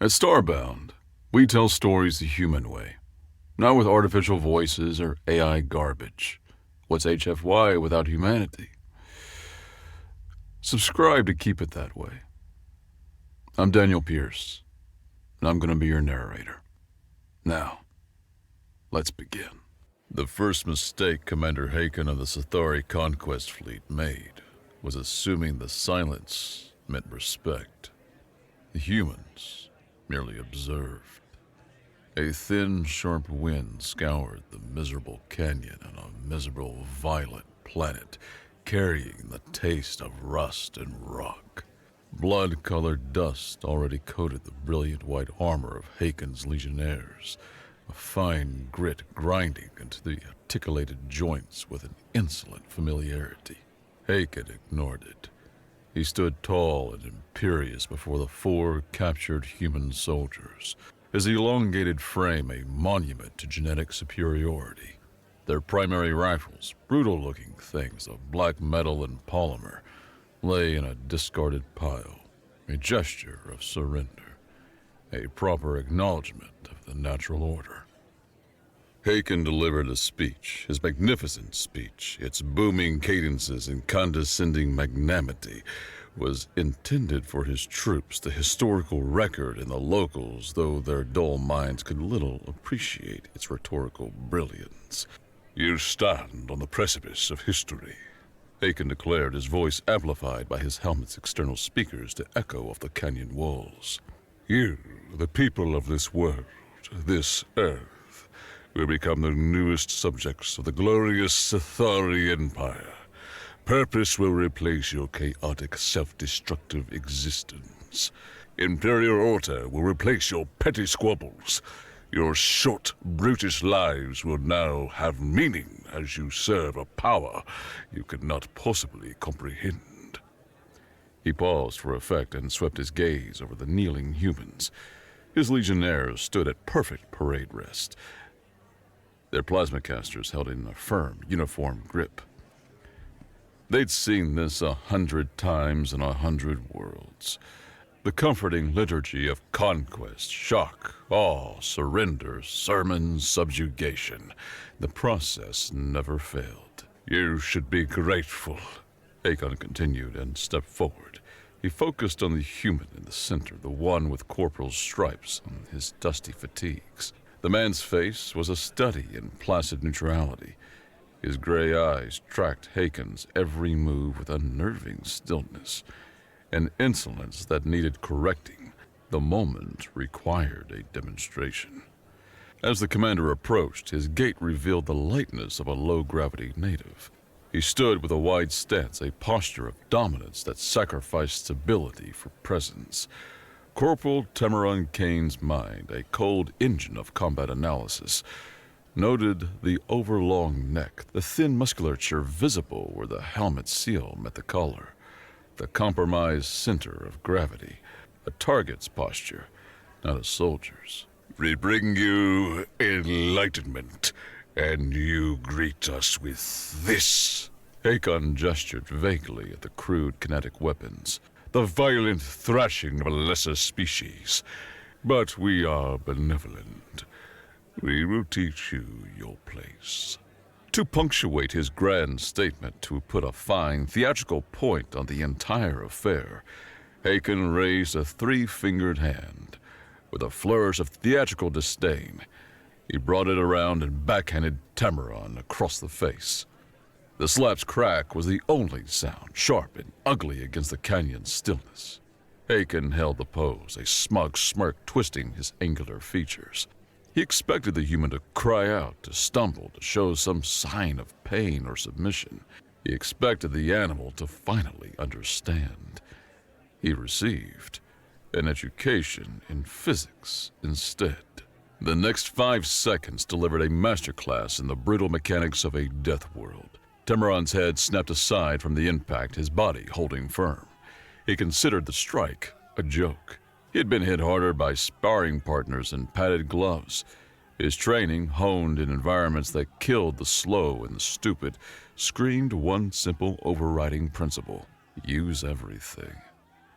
At Starbound, we tell stories the human way, not with artificial voices or AI garbage. What's HFY without humanity? Subscribe to keep it that way. I'm Daniel Pierce, and I'm going to be your narrator. Now, let's begin. The first mistake Commander Haken of the Sithari Conquest Fleet made was assuming the silence meant respect. The humans merely observed. A thin, sharp wind scoured the miserable canyon on a miserable, violent planet, carrying the taste of rust and rock. Blood-colored dust already coated the brilliant white armor of Haken's legionnaires, a fine grit grinding into the articulated joints with an insolent familiarity. Haken ignored it. He stood tall and imperious before the 4 captured human soldiers, his elongated frame a monument to genetic superiority. Their primary rifles, brutal-looking things of black metal and polymer, lay in a discarded pile, a gesture of surrender, a proper acknowledgement of the natural order. Haken delivered a speech, his magnificent speech, its booming cadences and condescending magnanimity, was intended for his troops, the historical record, and the locals, though their dull minds could little appreciate its rhetorical brilliance. "You stand on the precipice of history," Haken declared, his voice amplified by his helmet's external speakers to echo off the canyon walls. "You, the people of this world, this earth, will become the newest subjects of the glorious Sithari Empire. Purpose will replace your chaotic, self-destructive existence. Imperial order will replace your petty squabbles. Your short, brutish lives will now have meaning as you serve a power you cannot possibly comprehend." He paused for effect and swept his gaze over the kneeling humans. His legionnaires stood at perfect parade rest, their plasma casters held in a firm, uniform grip. They'd seen this 100 times in 100 worlds. The comforting liturgy of conquest, shock, awe, surrender, sermon, subjugation. The process never failed. "You should be grateful," Haken continued and stepped forward. He focused on the human in the center, the one with corporal's stripes on his dusty fatigues. The man's face was a study in placid neutrality. His gray eyes tracked Haken's every move with unnerving stillness, an insolence that needed correcting. The moment required a demonstration. As the commander approached, his gait revealed the lightness of a low-gravity native. He stood with a wide stance, a posture of dominance that sacrificed stability for presence. Corporal Temeron Kane's mind, a cold engine of combat analysis, noted the overlong neck, the thin musculature visible where the helmet seal met the collar, the compromised center of gravity, a target's posture, not a soldier's. "We bring you enlightenment, and you greet us with this." Haken gestured vaguely at the crude kinetic weapons, the violent thrashing of a lesser species. "But we are benevolent. We will teach you your place." To punctuate his grand statement, to put a fine, theatrical point on the entire affair, Haken raised a 3-fingered hand. With a flourish of theatrical disdain, he brought it around and backhanded Temeron across the face. The slap's crack was the only sound, sharp and ugly against the canyon's stillness. Haken held the pose, a smug smirk twisting his angular features. He expected the human to cry out, to stumble, to show some sign of pain or submission. He expected the animal to finally understand. He received an education in physics instead. The next 5 seconds delivered a masterclass in the brutal mechanics of a death world. Temeron's head snapped aside from the impact, his body holding firm. He considered the strike a joke. He had been hit harder by sparring partners and padded gloves. His training, honed in environments that killed the slow and the stupid, screamed one simple overriding principle: use everything.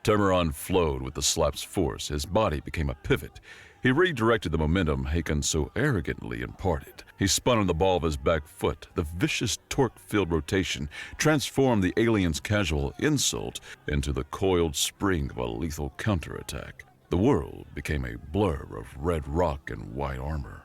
Temeron flowed with the slap's force. His body became a pivot. He redirected the momentum Hakon so arrogantly imparted. He spun on the ball of his back foot. The vicious torque-filled rotation transformed the alien's casual insult into the coiled spring of a lethal counterattack. The world became a blur of red rock and white armor.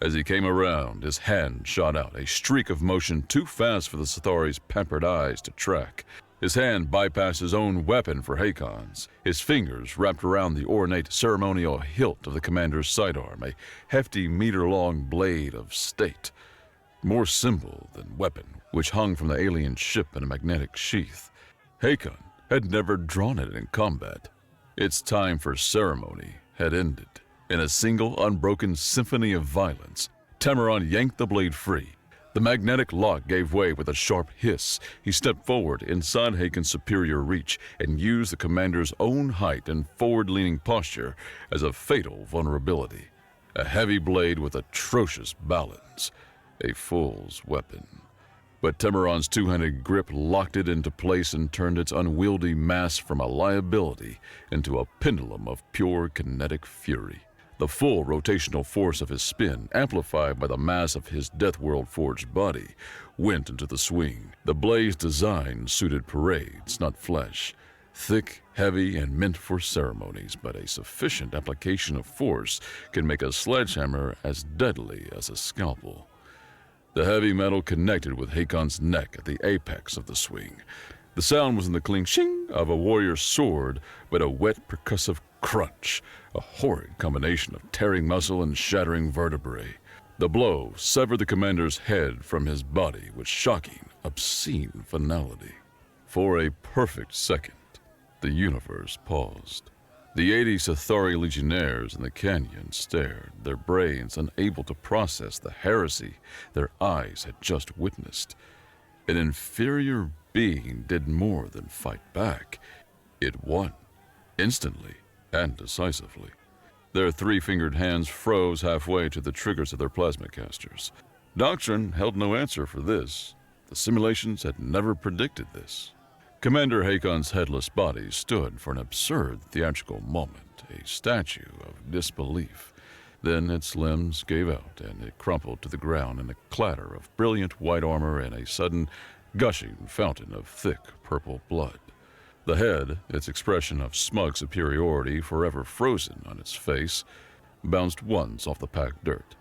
As he came around, his hand shot out, a streak of motion too fast for the Sithari's pampered eyes to track. His hand bypassed his own weapon for Hakon's. His fingers wrapped around the ornate ceremonial hilt of the commander's sidearm, a hefty meter-long blade of state, more symbol than weapon, which hung from the alien ship in a magnetic sheath. Hakon had never drawn it in combat. Its time for ceremony had ended. In a single, unbroken symphony of violence, Temeron yanked the blade free. The magnetic lock gave way with a sharp hiss. He stepped forward inside Hakon's superior reach and used the commander's own height and forward-leaning posture as a fatal vulnerability. A heavy blade with atrocious balance, a fool's weapon. But Temeron's two-handed grip locked it into place and turned its unwieldy mass from a liability into a pendulum of pure kinetic fury. The full rotational force of his spin, amplified by the mass of his Deathworld-forged body, went into the swing. The blade's design suited parades, not flesh. Thick, heavy, and meant for ceremonies, but a sufficient application of force can make a sledgehammer as deadly as a scalpel. The heavy metal connected with Hakon's neck at the apex of the swing. The sound was in the cling-shing of a warrior's sword, but a wet, percussive crunch, a horrid combination of tearing muscle and shattering vertebrae. The blow severed the commander's head from his body with shocking, obscene finality. For a perfect second, the universe paused. The 80 Sithari legionnaires in the canyon stared, their brains unable to process the heresy their eyes had just witnessed. An inferior being did more than fight back. It won, instantly and decisively. Their three-fingered hands froze halfway to the triggers of their plasma casters. Doctrine held no answer for this. The simulations had never predicted this. Commander Hakon's headless body stood for an absurd theatrical moment, a statue of disbelief. Then its limbs gave out, and it crumpled to the ground in a clatter of brilliant white armor and a sudden, gushing fountain of thick purple blood. The head, its expression of smug superiority forever frozen on its face, bounced once off the packed dirt.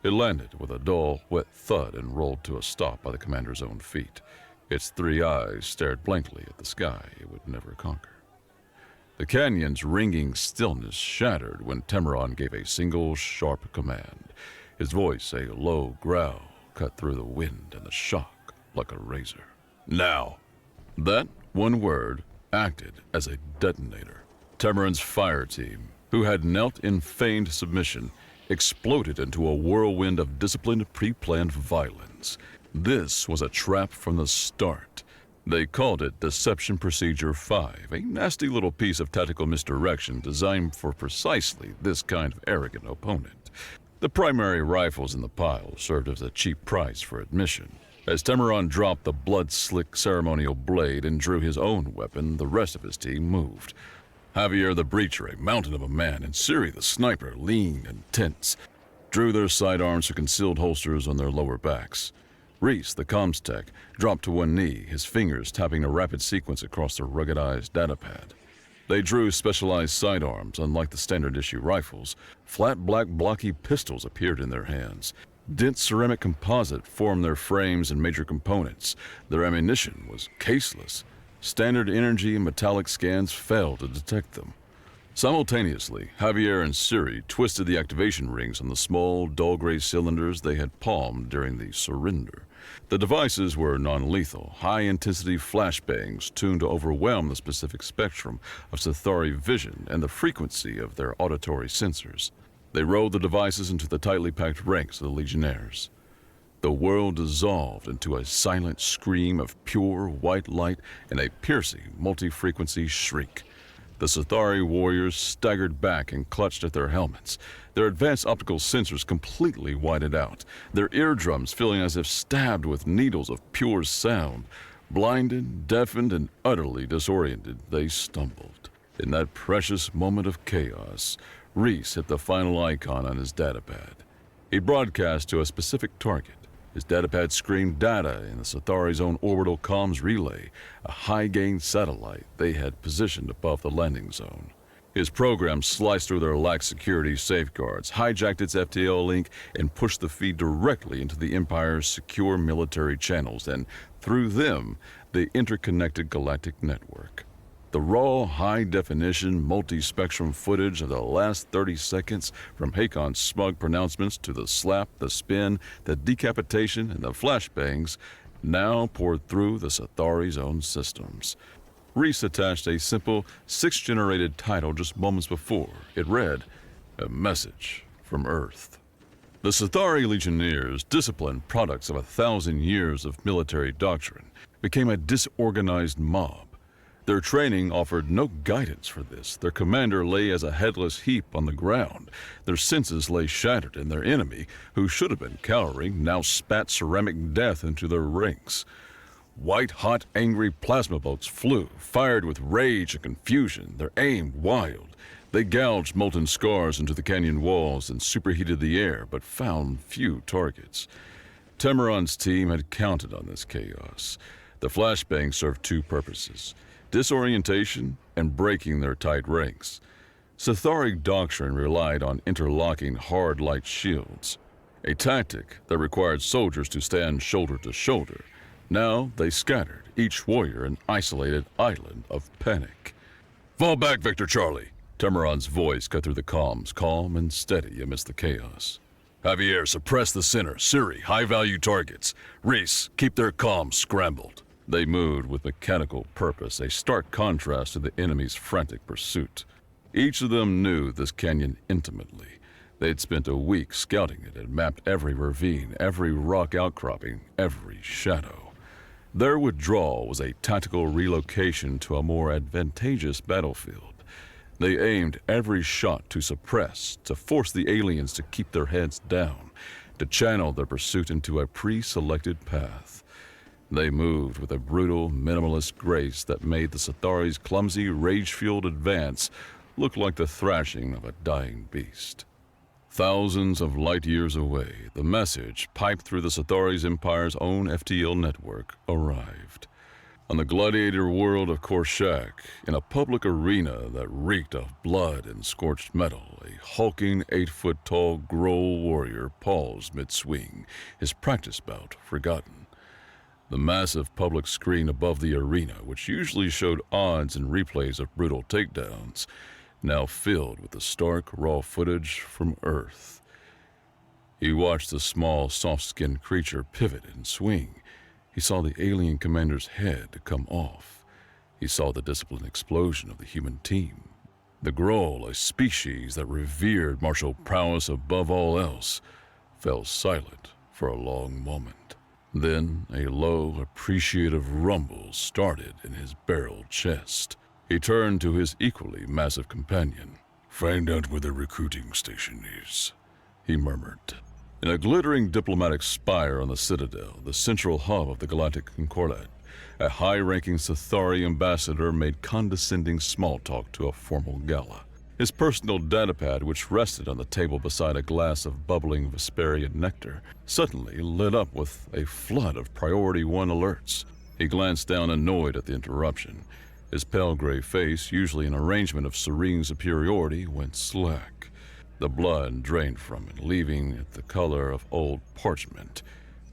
It landed with a dull, wet thud and rolled to a stop by the commander's own feet. Its three eyes stared blankly at the sky it would never conquer. The canyon's ringing stillness shattered when Temeron gave a single sharp command. His voice, a low growl, cut through the wind and the shock like a razor. Now! That one word acted as a detonator. Temeron's fire team, who had knelt in feigned submission, exploded into a whirlwind of disciplined, pre-planned violence. This was a trap from the start. They called it Deception Procedure 5, a nasty little piece of tactical misdirection designed for precisely this kind of arrogant opponent. The primary rifles in the pile served as a cheap price for admission. As Temeron dropped the blood-slick ceremonial blade and drew his own weapon, the rest of his team moved. Javier the Breacher, a mountain of a man, and Siri the Sniper, lean and tense, drew their sidearms to concealed holsters on their lower backs. Reese, the comms tech, dropped to one knee, his fingers tapping a rapid sequence across their ruggedized datapad. They drew specialized sidearms, unlike the standard-issue rifles. Flat black blocky pistols appeared in their hands. Dense ceramic composite formed their frames and major components. Their ammunition was caseless. Standard energy and metallic scans failed to detect them. Simultaneously, Javier and Siri twisted the activation rings on the small, dull gray cylinders they had palmed during the surrender. The devices were non-lethal, high-intensity flashbangs tuned to overwhelm the specific spectrum of Sithari vision and the frequency of their auditory sensors. They rolled the devices into the tightly packed ranks of the Legionnaires. The world dissolved into a silent scream of pure white light and a piercing multi-frequency shriek. The Sithari warriors staggered back and clutched at their helmets, their advanced optical sensors completely whited out, their eardrums feeling as if stabbed with needles of pure sound. Blinded, deafened, and utterly disoriented, they stumbled. In that precious moment of chaos, Reese hit the final icon on his datapad. He broadcast to a specific target. His datapad screamed data in the Sathari's own orbital comms relay, a high-gain satellite they had positioned above the landing zone. His program sliced through their lax security safeguards, hijacked its FTL link, and pushed the feed directly into the Empire's secure military channels and, through them, the interconnected galactic network. The raw, high-definition, multi-spectrum footage of the last 30 seconds, from Hakon's smug pronouncements to the slap, the spin, the decapitation, and the flashbangs, now poured through the Sathari's own systems. Reese attached a simple, 6th-generated title just moments before. It read, "A Message from Earth." The Sathari Legionnaires, disciplined products of 1,000 years of military doctrine, became a disorganized mob. Their training offered no guidance for this. Their commander lay as a headless heap on the ground. Their senses lay shattered, and their enemy, who should have been cowering, now spat ceramic death into their ranks. White-hot, angry plasma bolts flew, fired with rage and confusion, their aim wild. They gouged molten scars into the canyon walls and superheated the air, but found few targets. Temeron's team had counted on this chaos. The flashbang served two purposes: disorientation and breaking their tight ranks. Sathari doctrine relied on interlocking hard light shields, a tactic that required soldiers to stand shoulder to shoulder. Now they scattered, each warrior an isolated island of panic. "Fall back, Victor Charlie!" Temeron's voice cut through the comms, calm and steady amidst the chaos. "Javier, suppress the center. Suri, high-value targets. Reese, keep their comms scrambled." They moved with mechanical purpose, a stark contrast to the enemy's frantic pursuit. Each of them knew this canyon intimately. They'd spent a week scouting it and mapped every ravine, every rock outcropping, every shadow. Their withdrawal was a tactical relocation to a more advantageous battlefield. They aimed every shot to suppress, to force the aliens to keep their heads down, to channel their pursuit into a pre-selected path. They moved with a brutal, minimalist grace that made the Sathari's clumsy, rage-fueled advance look like the thrashing of a dying beast. Thousands of light years away, the message, piped through the Sathari's Empire's own FTL network, arrived. On the gladiator world of Korshak, in a public arena that reeked of blood and scorched metal, a hulking 8-foot-tall Grohl warrior paused mid-swing, his practice bout forgotten. The massive public screen above the arena, which usually showed odds and replays of brutal takedowns, now filled with the stark, raw footage from Earth. He watched the small, soft-skinned creature pivot and swing. He saw the alien commander's head come off. He saw the disciplined explosion of the human team. The Grohl, a species that revered martial prowess above all else, fell silent for a long moment. Then a low, appreciative rumble started in his barreled chest. He turned to his equally massive companion. "Find out where the recruiting station is," he murmured. In a glittering diplomatic spire on the Citadel, the central hub of the Galactic Concordat, a high-ranking Sathari ambassador made condescending small talk to a formal gala. His personal datapad, which rested on the table beside a glass of bubbling Vesperian nectar, suddenly lit up with a flood of Priority 1 alerts. He glanced down, annoyed at the interruption. His pale gray face, usually an arrangement of serene superiority, went slack. The blood drained from it, leaving it the color of old parchment.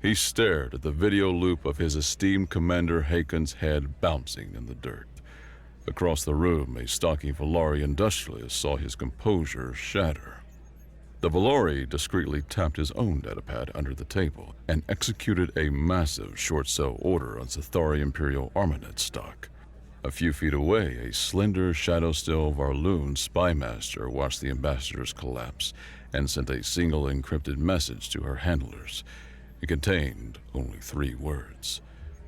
He stared at the video loop of his esteemed Commander Hakon's head bouncing in the dirt. Across the room, a stocky Valari industrialist saw his composure shatter. The Valari discreetly tapped his own datapad under the table and executed a massive short-sell order on Sathari Imperial Armament stock. A few feet away, a slender, shadow-still Varloon spymaster watched the ambassadors collapse and sent a single encrypted message to her handlers. It contained only 3 words.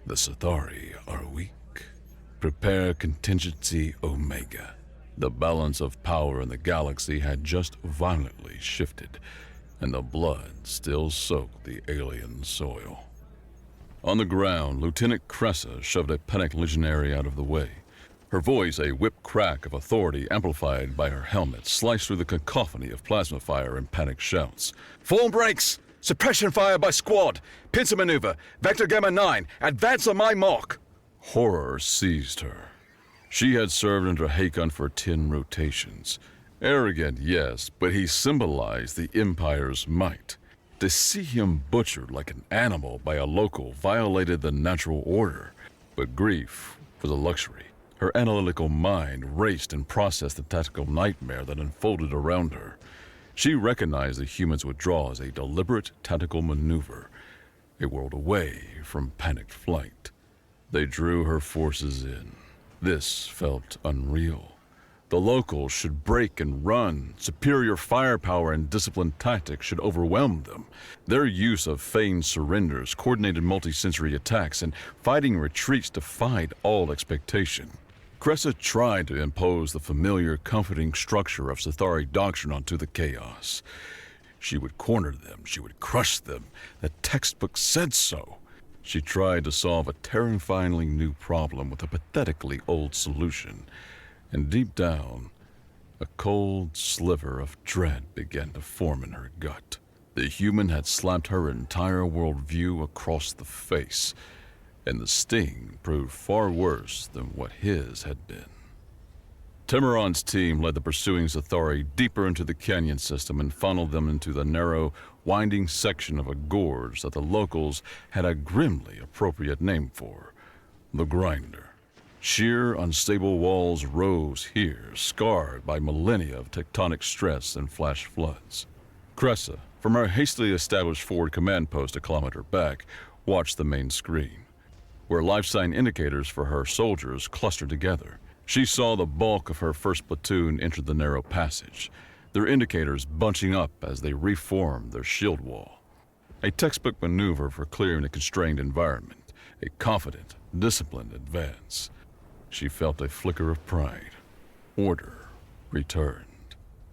"The Sathari are weak. Prepare contingency Omega." The balance of power in the galaxy had just violently shifted, and the blood still soaked the alien soil. On the ground, Lieutenant Cressa shoved a panicked legionary out of the way. Her voice, a whip crack of authority amplified by her helmet, sliced through the cacophony of plasma fire and panicked shouts. Form breaks! Suppression fire by squad! Pincer maneuver! Vector Gamma 9! Advance on my mark! Horror seized her. She had served under Hakon for 10 rotations. Arrogant, yes, but he symbolized the Empire's might. To see him butchered like an animal by a local violated the natural order. But grief was a luxury. Her analytical mind raced and processed the tactical nightmare that unfolded around her. She recognized the humans' withdrawal as a deliberate tactical maneuver, a world away from panicked flight. They drew her forces in. This felt unreal. The locals should break and run. Superior firepower and disciplined tactics should overwhelm them. Their use of feigned surrenders, coordinated multisensory attacks, and fighting retreats defied all expectation. Cressa tried to impose the familiar, comforting structure of Sithari doctrine onto the chaos. She would corner them, she would crush them. The textbook said so. She tried to solve a terrifyingly new problem with a pathetically old solution. And deep down, a cold sliver of dread began to form in her gut. The human had slapped her entire worldview across the face, and the sting proved far worse than what his had been. Timuron's team led the pursuing Sithari deeper into the canyon system and funneled them into the narrow, winding section of a gorge that the locals had a grimly appropriate name for, the Grinder. Sheer, unstable walls rose here, scarred by millennia of tectonic stress and flash floods. Cressa, from her hastily established forward command post a kilometer back, watched the main screen, where life sign indicators for her soldiers clustered together. She saw the bulk of her first platoon enter the narrow passage, their indicators bunching up as they reformed their shield wall. A textbook maneuver for clearing a constrained environment, a confident, disciplined advance. She felt a flicker of pride. Order returned.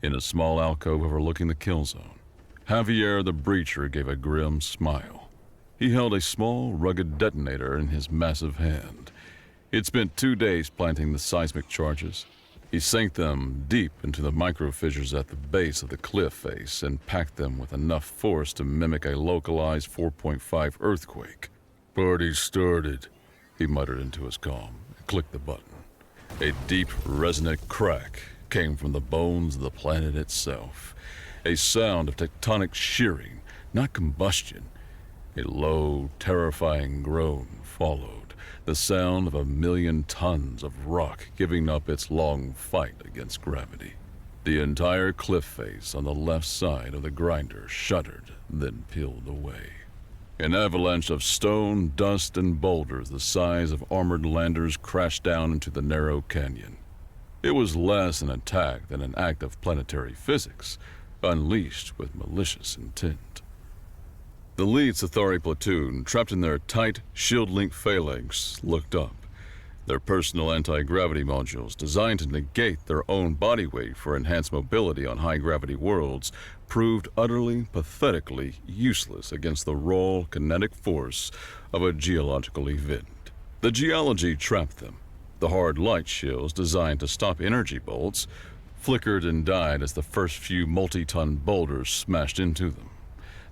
In a small alcove overlooking the kill zone, Javier the Breacher gave a grim smile. He held a small, rugged detonator in his massive hand. He'd spent 2 days planting the seismic charges. He sank them deep into the micro-fissures at the base of the cliff face and packed them with enough force to mimic a localized 4.5 earthquake. "Party started," he muttered into his calm. Clicked the button. A deep, resonant crack came from the bones of the planet itself. A sound of tectonic shearing, not combustion. A low, terrifying groan followed, the sound of 1,000,000 tons of rock giving up its long fight against gravity. The entire cliff face on the left side of the grinder shuddered, then peeled away. An avalanche of stone, dust, and boulders the size of armored landers crashed down into the narrow canyon. It was less an attack than an act of planetary physics, unleashed with malicious intent. The lead Sithari platoon, trapped in their tight, shield-linked phalanx, looked up. Their personal anti-gravity modules, designed to negate their own body weight for enhanced mobility on high-gravity worlds, proved utterly, pathetically useless against the raw, kinetic force of a geological event. The geology trapped them. The hard light shields, designed to stop energy bolts, flickered and died as the first few multi-ton boulders smashed into them.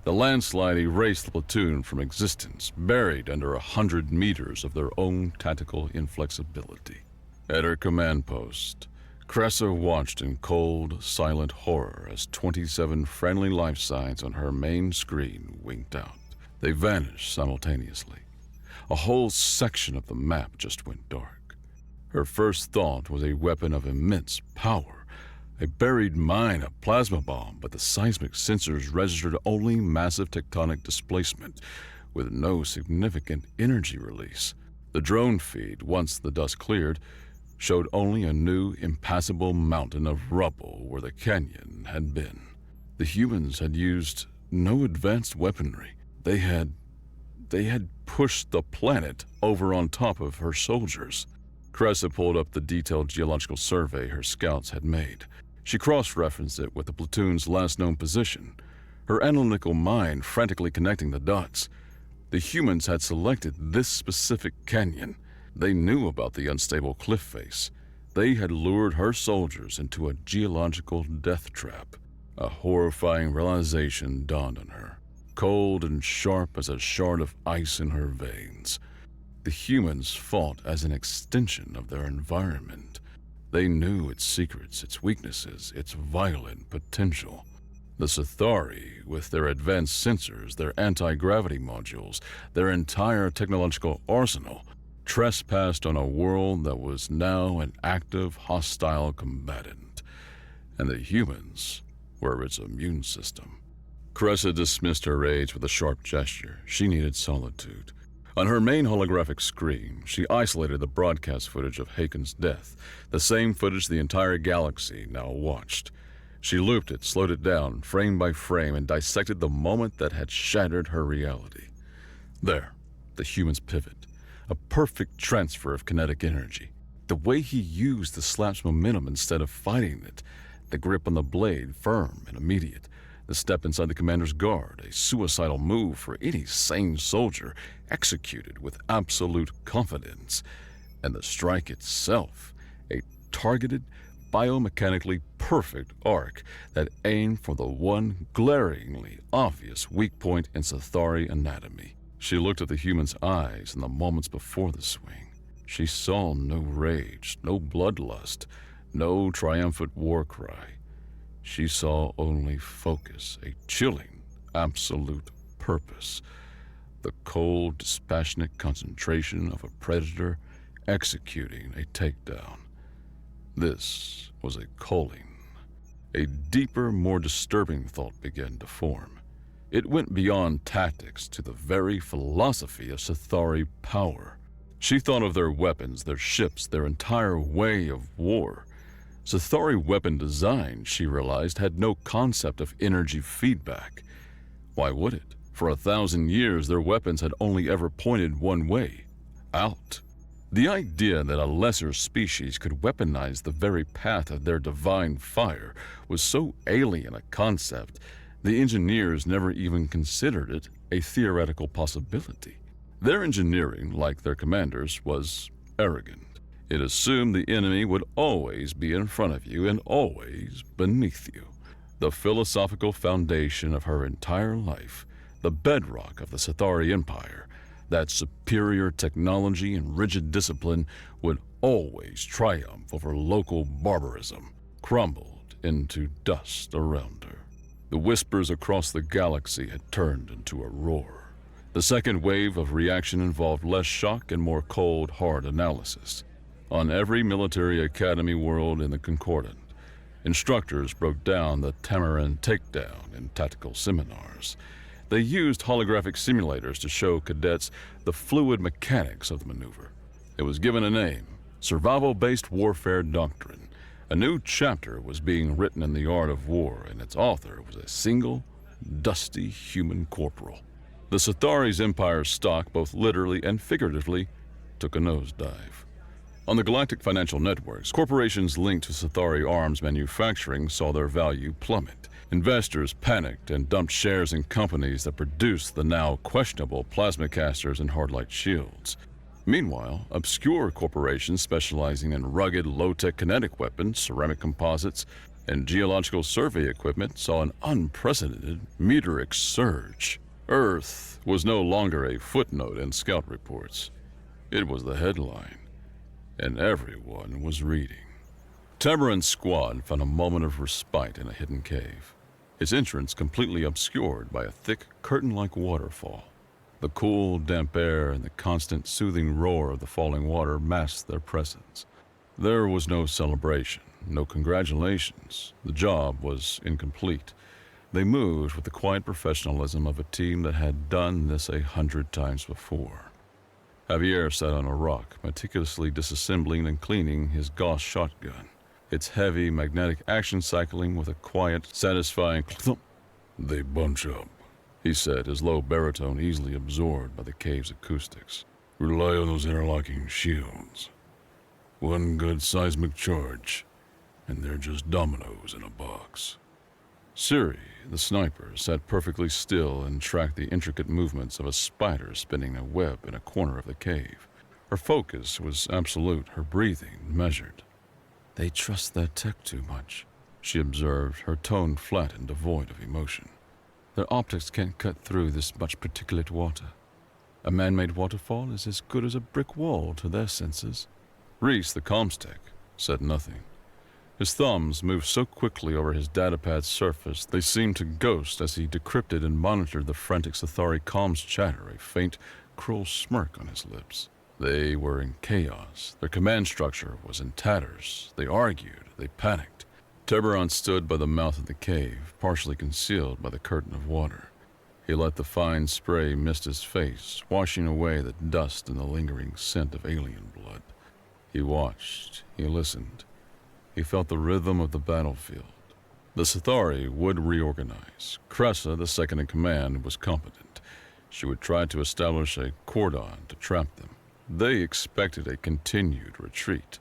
The landslide erased the platoon from existence, buried under 100 meters of their own tactical inflexibility. At her command post, Cressa watched in cold, silent horror as 27 friendly life signs on her main screen winked out. They vanished simultaneously. A whole section of the map just went dark. Her first thought was a weapon of immense power, a buried mine of plasma bomb, but the seismic sensors registered only massive tectonic displacement, with no significant energy release. The drone feed, once the dust cleared, showed only a new, impassable mountain of rubble where the canyon had been. The humans had used no advanced weaponry. They had pushed the planet over on top of her soldiers. Cressa pulled up the detailed geological survey her scouts had made. She cross-referenced it with the platoon's last known position, her analytical mind frantically connecting the dots. The humans had selected this specific canyon. They knew about the unstable cliff face. They had lured her soldiers into a geological death trap. A horrifying realization dawned on her, cold and sharp as a shard of ice in her veins. The humans fought as an extension of their environment. They knew its secrets, its weaknesses, its violent potential. The Sithari, with their advanced sensors, their anti-gravity modules, their entire technological arsenal, trespassed on a world that was now an active, hostile combatant. And the humans were its immune system. Cressa dismissed her rage with a sharp gesture. She needed solitude. On her main holographic screen, she isolated the broadcast footage of Haken's death, the same footage the entire galaxy now watched. She looped it, slowed it down, frame by frame, and dissected the moment that had shattered her reality. There, the human's pivot. A perfect transfer of kinetic energy. The way he used the slap's momentum instead of fighting it. The grip on the blade, firm and immediate. The step inside the commander's guard, a suicidal move for any sane soldier, executed with absolute confidence. And the strike itself, a targeted, biomechanically perfect arc that aimed for the one glaringly obvious weak point in Sithari anatomy. She looked at the human's eyes in the moments before the swing. She saw no rage, no bloodlust, no triumphant war cry. She saw only focus, a chilling, absolute purpose. The cold, dispassionate concentration of a predator executing a takedown. This was a calling. A deeper, more disturbing thought began to form. It went beyond tactics to the very philosophy of Sithari power. She thought of their weapons, their ships, their entire way of war. Sithari weapon design, she realized, had no concept of energy feedback. Why would it? For 1,000 years, their weapons had only ever pointed one way, out. The idea that a lesser species could weaponize the very path of their divine fire was so alien a concept, the engineers never even considered it a theoretical possibility. Their engineering, like their commanders, was arrogant. It assumed the enemy would always be in front of you and always beneath you. The philosophical foundation of her entire life, the bedrock of the Sithari Empire, that superior technology and rigid discipline would always triumph over local barbarism, crumbled into dust around her. The whispers across the galaxy had turned into a roar. The second wave of reaction involved less shock and more cold, hard analysis. On every military academy world in the Concordant, instructors broke down the Tamarin takedown in tactical seminars. They used holographic simulators to show cadets the fluid mechanics of the maneuver. It was given a name, Survival-Based Warfare Doctrine. A new chapter was being written in the art of war, and its author was a single, dusty human corporal. The Sithari's empire stock, both literally and figuratively, took a nosedive. On the galactic financial networks, corporations linked to Sithari arms manufacturing saw their value plummet. Investors panicked and dumped shares in companies that produced the now questionable plasma casters and hardlight shields. Meanwhile, obscure corporations specializing in rugged, low-tech kinetic weapons, ceramic composites, and geological survey equipment saw an unprecedented meteoric surge. Earth was no longer a footnote in scout reports. It was the headline, and everyone was reading. Tamarin's squad found a moment of respite in a hidden cave, its entrance completely obscured by a thick, curtain-like waterfall. The cool, damp air and the constant, soothing roar of the falling water masked their presence. There was no celebration, no congratulations. The job was incomplete. They moved with the quiet professionalism of a team that had done this 100 times before. Javier sat on a rock, meticulously disassembling and cleaning his Gauss shotgun, its heavy magnetic action cycling with a quiet, satisfying thump. They bunch up, he said, his low baritone easily absorbed by the cave's acoustics. Rely on those interlocking shields. One good seismic charge, and they're just dominoes in a box. Siri, the sniper, sat perfectly still and tracked the intricate movements of a spider spinning a web in a corner of the cave. Her focus was absolute, her breathing measured. "They trust that tech too much," she observed, her tone flat and devoid of emotion. "Their optics can't cut through this much particulate water. A man-made waterfall is as good as a brick wall to their senses." Reese, the comms-tech, said nothing. His thumbs moved so quickly over his datapad's surface they seemed to ghost as he decrypted and monitored the frantic Sathari comms chatter, a faint, cruel smirk on his lips. They were in chaos. Their command structure was in tatters. They argued. They panicked. Tiburon stood by the mouth of the cave, partially concealed by the curtain of water. He let the fine spray mist his face, washing away the dust and the lingering scent of alien blood. He watched. He listened. He felt the rhythm of the battlefield. The Sathari would reorganize. Cressa, the second-in-command, was competent. She would try to establish a cordon to trap them. They expected a continued retreat.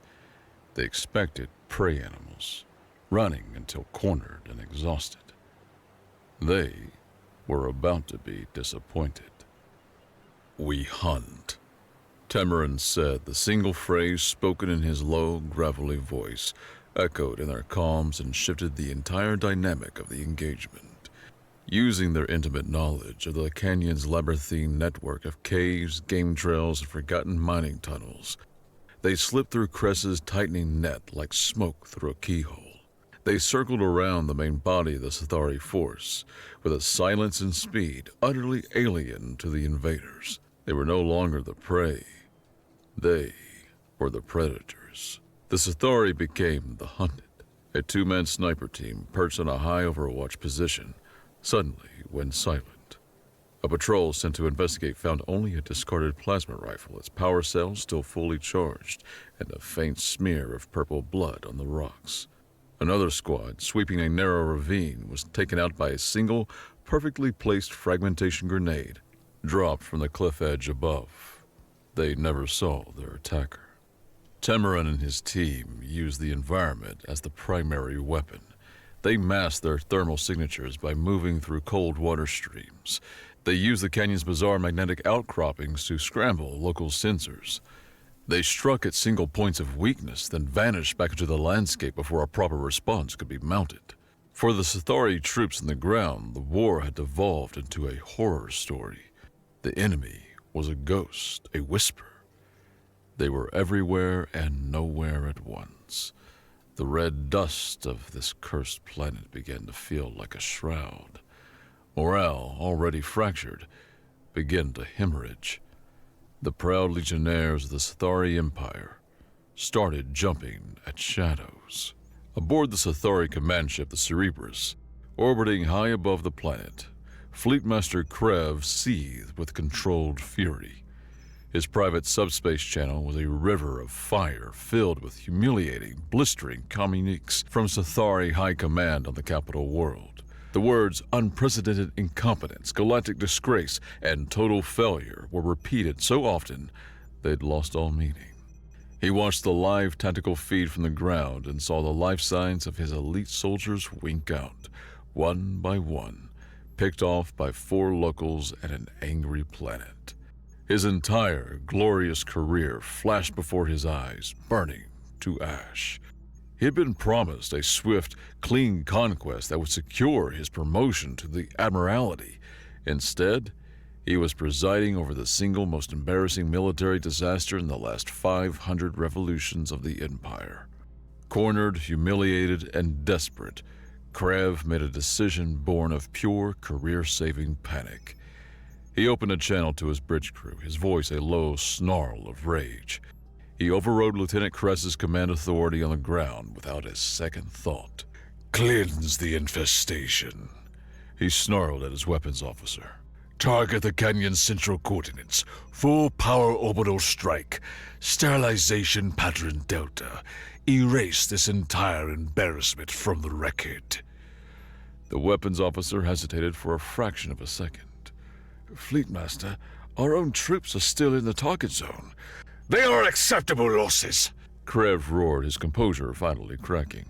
They expected prey animals, running until cornered and exhausted. They were about to be disappointed. "We hunt," Tamarin said, the single phrase spoken in his low, gravelly voice, echoed in their comms and shifted the entire dynamic of the engagement. Using their intimate knowledge of the canyon's labyrinthine network of caves, game trails, and forgotten mining tunnels, they slipped through Cressa's tightening net like smoke through a keyhole. They circled around the main body of the Sathari force with a silence and speed utterly alien to the invaders. They were no longer the prey. They were the predators. The Sathari became the hunted, a two-man sniper team perched on a high overwatch position, suddenly went silent. A patrol sent to investigate found only a discarded plasma rifle, its power cells still fully charged, and a faint smear of purple blood on the rocks. Another squad, sweeping a narrow ravine, was taken out by a single, perfectly placed fragmentation grenade, dropped from the cliff edge above. They never saw their attacker. Tamarin and his team used the environment as the primary weapon. They masked their thermal signatures by moving through cold water streams. They used the canyon's bizarre magnetic outcroppings to scramble local sensors. They struck at single points of weakness, then vanished back into the landscape before a proper response could be mounted. For the Sathari troops on the ground, the war had devolved into a horror story. The enemy was a ghost, a whisper. They were everywhere and nowhere at once. The red dust of this cursed planet began to feel like a shroud. Morale, already fractured, began to hemorrhage. The proud legionnaires of the Sathari Empire started jumping at shadows. Aboard the Sathari command ship, the Cerberus, orbiting high above the planet, Fleetmaster Krev seethed with controlled fury. His private subspace channel was a river of fire filled with humiliating, blistering communiques from Sathari High Command on the capital world. The words unprecedented incompetence, galactic disgrace, and total failure were repeated so often they'd lost all meaning. He watched the live tactical feed from the ground and saw the life signs of his elite soldiers wink out, one by one, picked off by 4 locals and an angry planet. His entire glorious career flashed before his eyes, burning to ash. He had been promised a swift, clean conquest that would secure his promotion to the Admiralty. Instead, he was presiding over the single most embarrassing military disaster in the last 500 revolutions of the Empire. Cornered, humiliated, and desperate, Krev made a decision born of pure, career-saving panic. He opened a channel to his bridge crew, his voice a low snarl of rage. He overrode Lieutenant Cressa's command authority on the ground without a second thought. "Cleanse the infestation," he snarled at his weapons officer. "Target the canyon's central coordinates. Full power orbital strike. Sterilization pattern Delta. Erase this entire embarrassment from the record." The weapons officer hesitated for a fraction of a second. "Fleetmaster, our own troops are still in the target zone." "They are acceptable losses," Krev roared, his composure finally cracking.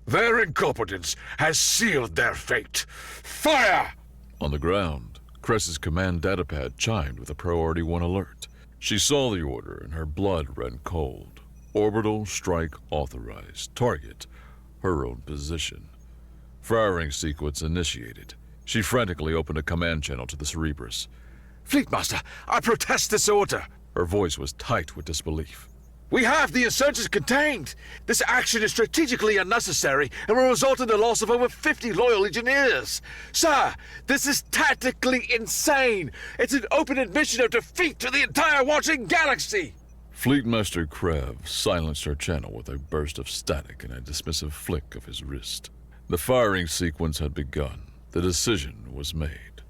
"Their incompetence has sealed their fate. Fire!" On the ground, Cressa's command datapad chimed with a Priority 1 alert. She saw the order and her blood ran cold. Orbital strike authorized. Target, her own position. Firing sequence initiated. She frantically opened a command channel to the Cerberus. Fleetmaster, I protest this order. Her voice was tight with disbelief. We have the insurgents contained. This action is strategically unnecessary and will result in the loss of over 50 loyal engineers. Sir, this is tactically insane. It's an open admission of defeat to the entire watching galaxy. Fleetmaster Krev silenced her channel with a burst of static and a dismissive flick of his wrist. The firing sequence had begun. The decision was made.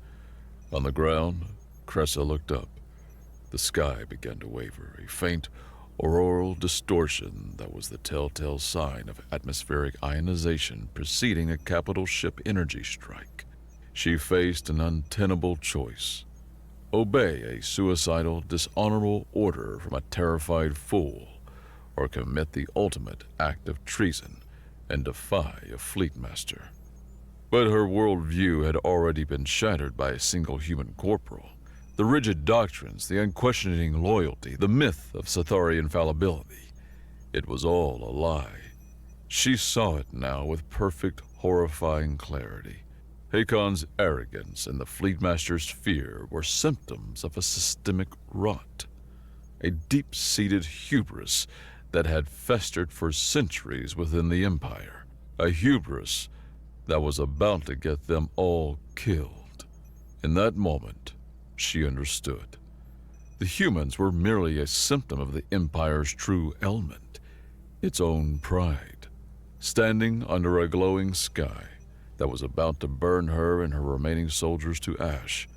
On the ground, Cressa looked up. The sky began to waver, a faint auroral distortion that was the telltale sign of atmospheric ionization preceding a capital ship energy strike. She faced an untenable choice. Obey a suicidal, dishonorable order from a terrified fool, or commit the ultimate act of treason and defy a fleetmaster. But her worldview had already been shattered by a single human corporal. The rigid doctrines, the unquestioning loyalty, the myth of Cathari infallibility. It was all a lie. She saw it now with perfect, horrifying clarity. Hakon's arrogance and the Fleetmaster's fear were symptoms of a systemic rot, a deep-seated hubris that had festered for centuries within the Empire, a hubris that was about to get them all killed. In that moment, she understood. The humans were merely a symptom of the Empire's true element, its own pride, standing under a glowing sky that was about to burn her and her remaining soldiers to ash.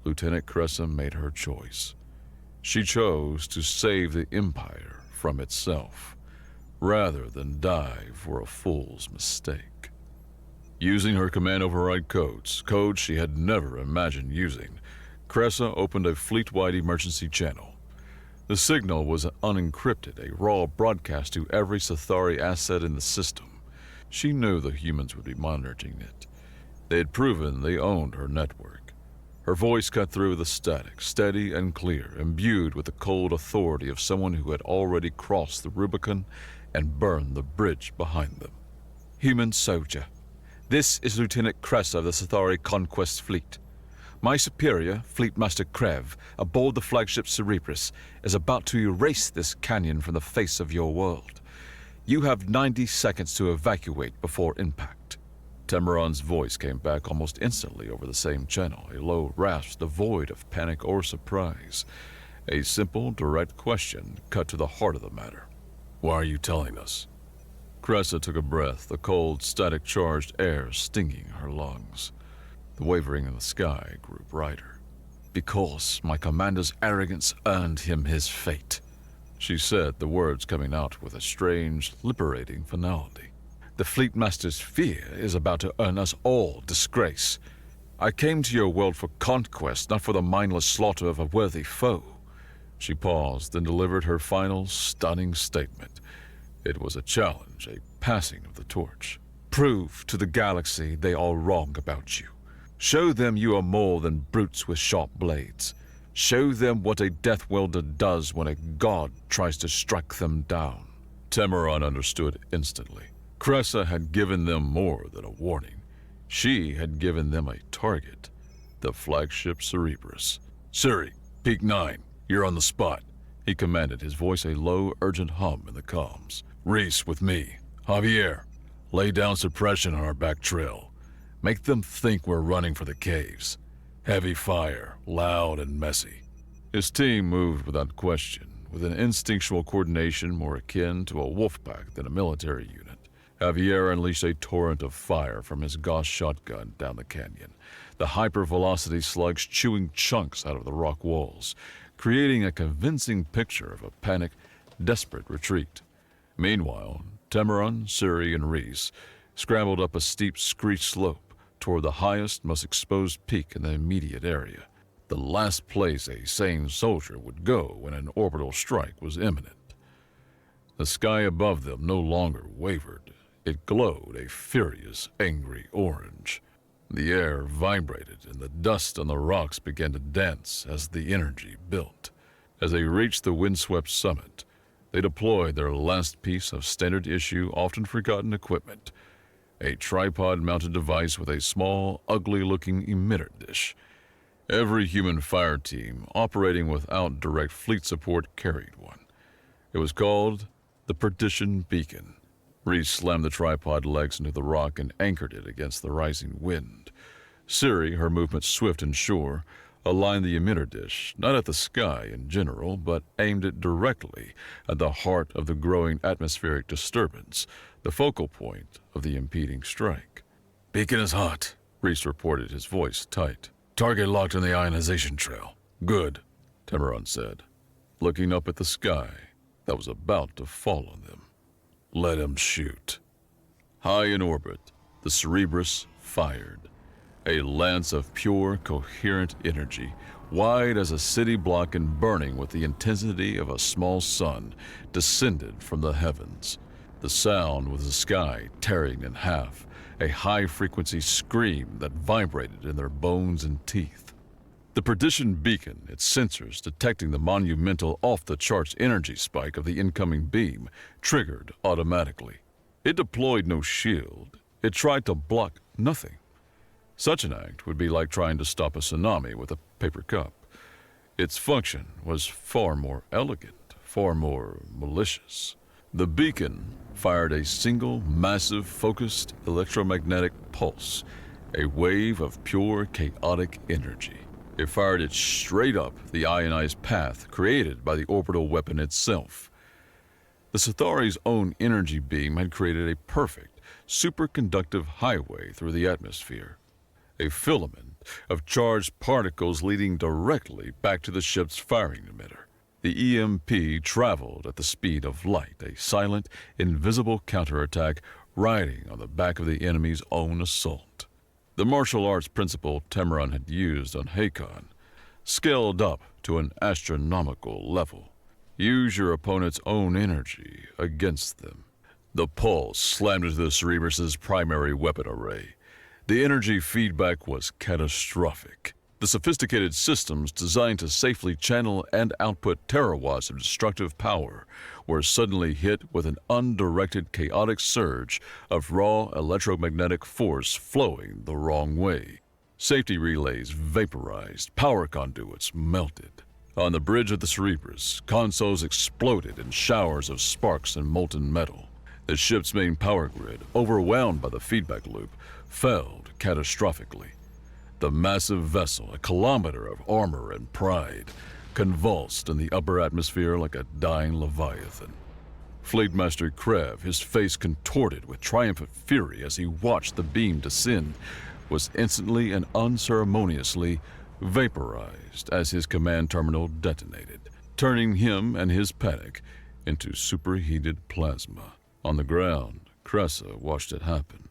Lieutenant Cressa made her choice. She chose to save the Empire from itself, rather than die for a fool's mistake. Using her command override codes she had never imagined using, Cressa opened a fleet-wide emergency channel. The signal was unencrypted, a raw broadcast to every Cathari asset in the system. She knew the humans would be monitoring it. They had proven they owned her network. Her voice cut through the static, steady and clear, imbued with the cold authority of someone who had already crossed the Rubicon and burned the bridge behind them. Human soldier, this is Lieutenant Cressa of the Cathari Conquest Fleet. My superior, Fleetmaster Krev, aboard the flagship Cerberus, is about to erase this canyon from the face of your world. You have 90 seconds to evacuate before impact. Temeron's voice came back almost instantly over the same channel, a low rasp devoid of panic or surprise. A simple, direct question cut to the heart of the matter. Why are you telling us? Cressa took a breath, the cold, static-charged air stinging her lungs. The wavering in the sky grew brighter. Because my commander's arrogance earned him his fate, she said, the words coming out with a strange, liberating finality. The Fleetmaster's fear is about to earn us all disgrace. I came to your world for conquest, not for the mindless slaughter of a worthy foe. She paused and delivered her final, stunning statement. It was a challenge, a passing of the torch. Prove to the galaxy they are wrong about you. Show them you are more than brutes with sharp blades. Show them what a Deathworlder does when a god tries to strike them down. Temeron understood instantly. Cressa had given them more than a warning. She had given them a target, the flagship Cerberus. Siri, Peak 9, you're on the spot, he commanded, his voice a low, urgent hum in the comms. Reese with me. Javier, lay down suppression on our back trail. Make them think we're running for the caves. Heavy fire, loud and messy. His team moved without question, with an instinctual coordination more akin to a wolf pack than a military unit. Javier unleashed a torrent of fire from his Gauss shotgun down the canyon, the hypervelocity slugs chewing chunks out of the rock walls, creating a convincing picture of a panicked, desperate retreat. Meanwhile, Temeron, Suri, and Reese scrambled up a steep screech slope toward the highest, most exposed peak in the immediate area, the last place a sane soldier would go when an orbital strike was imminent. The sky above them no longer wavered. It glowed a furious, angry orange. The air vibrated, and the dust on the rocks began to dance as the energy built. As they reached the windswept summit, they deployed their last piece of standard-issue, often forgotten equipment, a tripod-mounted device with a small, ugly-looking emitter dish. Every human fire team operating without direct fleet support carried one. It was called the Perdition Beacon. Reese slammed the tripod legs into the rock and anchored it against the rising wind. Siri, her movements swift and sure, aligned the emitter dish, not at the sky in general, but aimed it directly at the heart of the growing atmospheric disturbance, the focal point of the impeding strike. "Beacon is hot," Reese reported, his voice tight. "Target locked on the ionization trail." "Good," Temeron said, looking up at the sky that was about to fall on them. "Let him shoot." High in orbit, the Cerberus fired. A lance of pure, coherent energy, wide as a city block and burning with the intensity of a small sun, descended from the heavens. The sound was the sky tearing in half, a high-frequency scream that vibrated in their bones and teeth. The Perdition Beacon, its sensors detecting the monumental off-the-charts energy spike of the incoming beam, triggered automatically. It deployed no shield. It tried to block nothing. Such an act would be like trying to stop a tsunami with a paper cup. Its function was far more elegant, far more malicious. The beacon fired a single, massive, focused electromagnetic pulse, a wave of pure, chaotic energy. It fired it straight up the ionized path created by the orbital weapon itself. The Cathari's own energy beam had created a perfect, superconductive highway through the atmosphere. A filament of charged particles leading directly back to the ship's firing emitter. The EMP traveled at the speed of light, a silent, invisible counterattack riding on the back of the enemy's own assault. The martial arts principle Temeron had used on Hakon, scaled up to an astronomical level. Use your opponent's own energy against them. The pulse slammed into the Cerberus's primary weapon array. The energy feedback was catastrophic. The sophisticated systems designed to safely channel and output terawatts of destructive power were suddenly hit with an undirected chaotic surge of raw electromagnetic force flowing the wrong way. Safety relays vaporized, power conduits melted. On the bridge of the Cerberus, consoles exploded in showers of sparks and molten metal. The ship's main power grid, overwhelmed by the feedback loop, failed catastrophically. The massive vessel, a kilometer of armor and pride, convulsed in the upper atmosphere like a dying leviathan. Fleetmaster Krev, his face contorted with triumphant fury as he watched the beam descend, was instantly and unceremoniously vaporized as his command terminal detonated, turning him and his panic into superheated plasma. On the ground, Cressa watched it happen.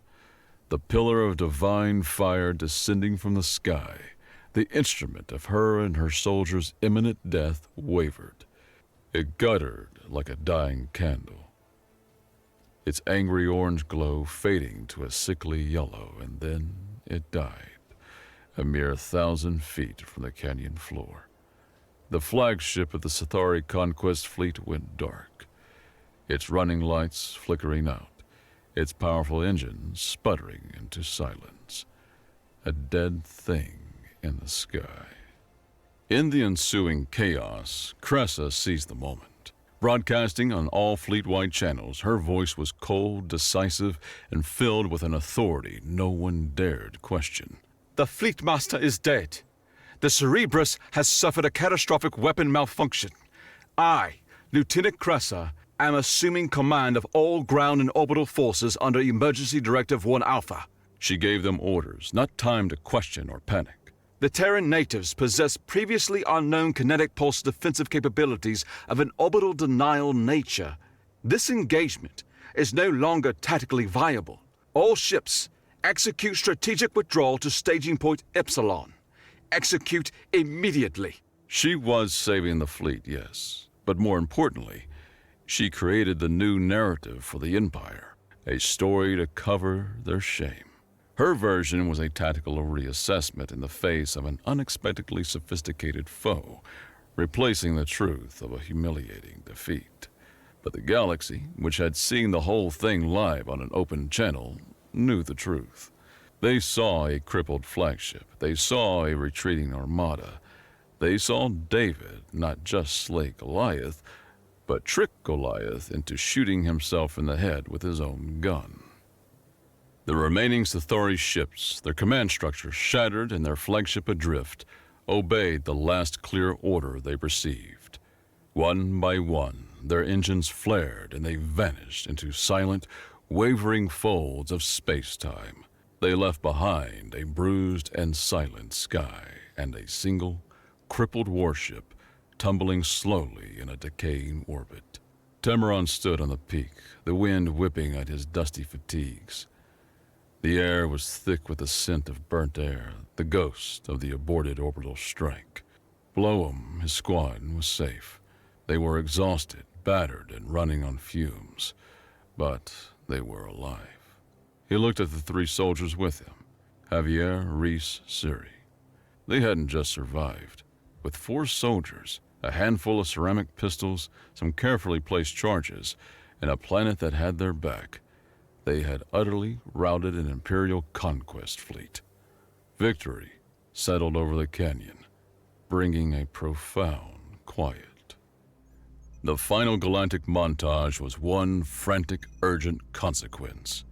The pillar of divine fire descending from the sky, the instrument of her and her soldiers' imminent death, wavered. It guttered like a dying candle, its angry orange glow fading to a sickly yellow, and then it died, a mere 1,000 feet from the canyon floor. The flagship of the Cathari conquest fleet went dark, its running lights flickering out, its powerful engines sputtering into silence. A dead thing in the sky. In the ensuing chaos, Cressa seized the moment. Broadcasting on all fleet-wide channels, her voice was cold, decisive, and filled with an authority no one dared question. The Fleet Master is dead. The Cerberus has suffered a catastrophic weapon malfunction. I, Lieutenant Cressa, am assuming command of all ground and orbital forces under Emergency Directive 1 Alpha. She gave them orders, not time to question or panic. The Terran natives possess previously unknown kinetic pulse defensive capabilities of an orbital denial nature. This engagement is no longer tactically viable. All ships, execute strategic withdrawal to staging point Epsilon. Execute immediately. She was saving the fleet, yes. But more importantly, she created the new narrative for the Empire, a story to cover their shame. Her version was a tactical reassessment in the face of an unexpectedly sophisticated foe, replacing the truth of a humiliating defeat. But the galaxy, which had seen the whole thing live on an open channel, knew the truth. They saw a crippled flagship. They saw a retreating armada. They saw David not just slay Goliath, but trick Goliath into shooting himself in the head with his own gun. The remaining Sithari ships, their command structure shattered and their flagship adrift, obeyed the last clear order they received. One by one, their engines flared and they vanished into silent, wavering folds of space-time. They left behind a bruised and silent sky and a single, crippled warship tumbling slowly in a decaying orbit. Tamaran stood on the peak, the wind whipping at his dusty fatigues. The air was thick with the scent of burnt air, the ghost of the aborted orbital strike. Below him, his squad was safe. They were exhausted, battered, and running on fumes, but they were alive. He looked at the 3 soldiers with him, Javier, Reese, Suri. They hadn't just survived. With 4 soldiers, a handful of ceramic pistols, some carefully placed charges, and a planet that had their back, they had utterly routed an Imperial conquest fleet. Victory settled over the canyon, bringing a profound quiet. The final galactic montage was one frantic, urgent consequence.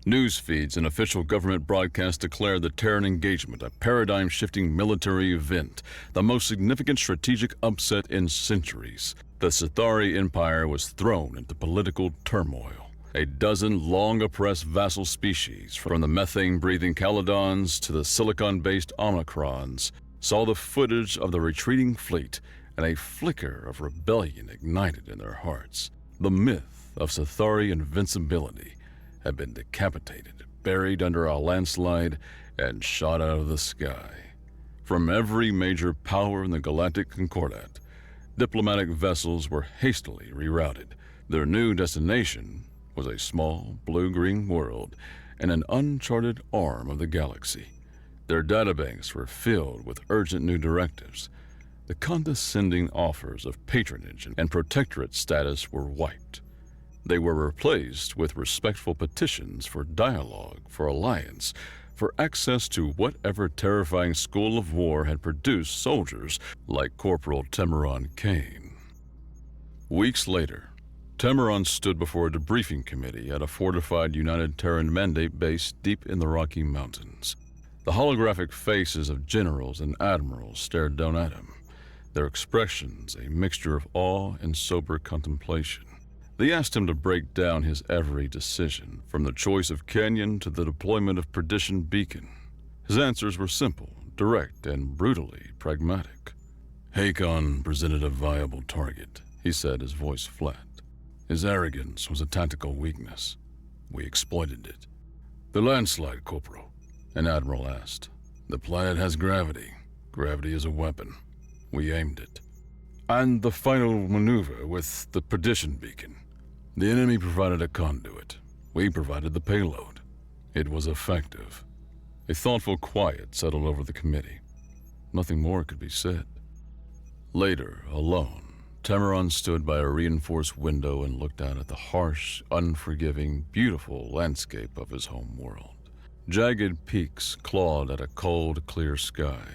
News feeds and official government broadcasts declared the Terran engagement a paradigm-shifting military event, the most significant strategic upset in centuries. The Sithari Empire was thrown into political turmoil. A dozen long-oppressed vassal species, from the methane-breathing Caledons to the silicon-based Omicrons, saw the footage of the retreating fleet, and a flicker of rebellion ignited in their hearts. The myth of Sithari invincibility had been decapitated, buried under a landslide, and shot out of the sky. From every major power in the Galactic Concordat, diplomatic vessels were hastily rerouted. Their new destination was a small, blue-green world in an uncharted arm of the galaxy. Their databanks were filled with urgent new directives. The condescending offers of patronage and protectorate status were wiped. They were replaced with respectful petitions for dialogue, for alliance, for access to whatever terrifying school of war had produced soldiers like Corporal Tamaran Kane. Weeks later, Tamaran stood before a debriefing committee at a fortified United Terran Mandate base deep in the Rocky Mountains. The holographic faces of generals and admirals stared down at him, their expressions a mixture of awe and sober contemplation. They asked him to break down his every decision, from the choice of Canyon to the deployment of Perdition Beacon. His answers were simple, direct, and brutally pragmatic. Hakon presented a viable target, he said, his voice flat. His arrogance was a tactical weakness. We exploited it. The landslide, Corporal, an admiral asked. The planet has gravity. Gravity is a weapon. We aimed it. And the final maneuver with the Perdition Beacon. The enemy provided a conduit. We provided the payload. It was effective. A thoughtful quiet settled over the committee. Nothing more could be said. Later, alone, Tamaran stood by a reinforced window and looked out at the harsh, unforgiving, beautiful landscape of his home world. Jagged peaks clawed at a cold, clear sky.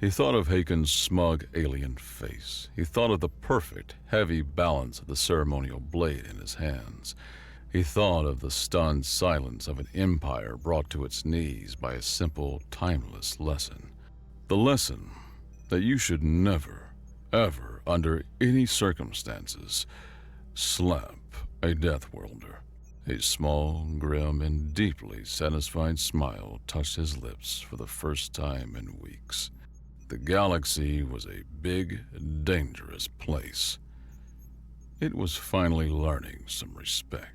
He thought of Hakon's smug, alien face. He thought of the perfect, heavy balance of the ceremonial blade in his hands. He thought of the stunned silence of an empire brought to its knees by a simple, timeless lesson. The lesson that you should never, ever, under any circumstances, slap a Deathworlder. A small, grim, and deeply satisfied smile touched his lips for the first time in weeks. The galaxy was a big, dangerous place. It was finally learning some respect.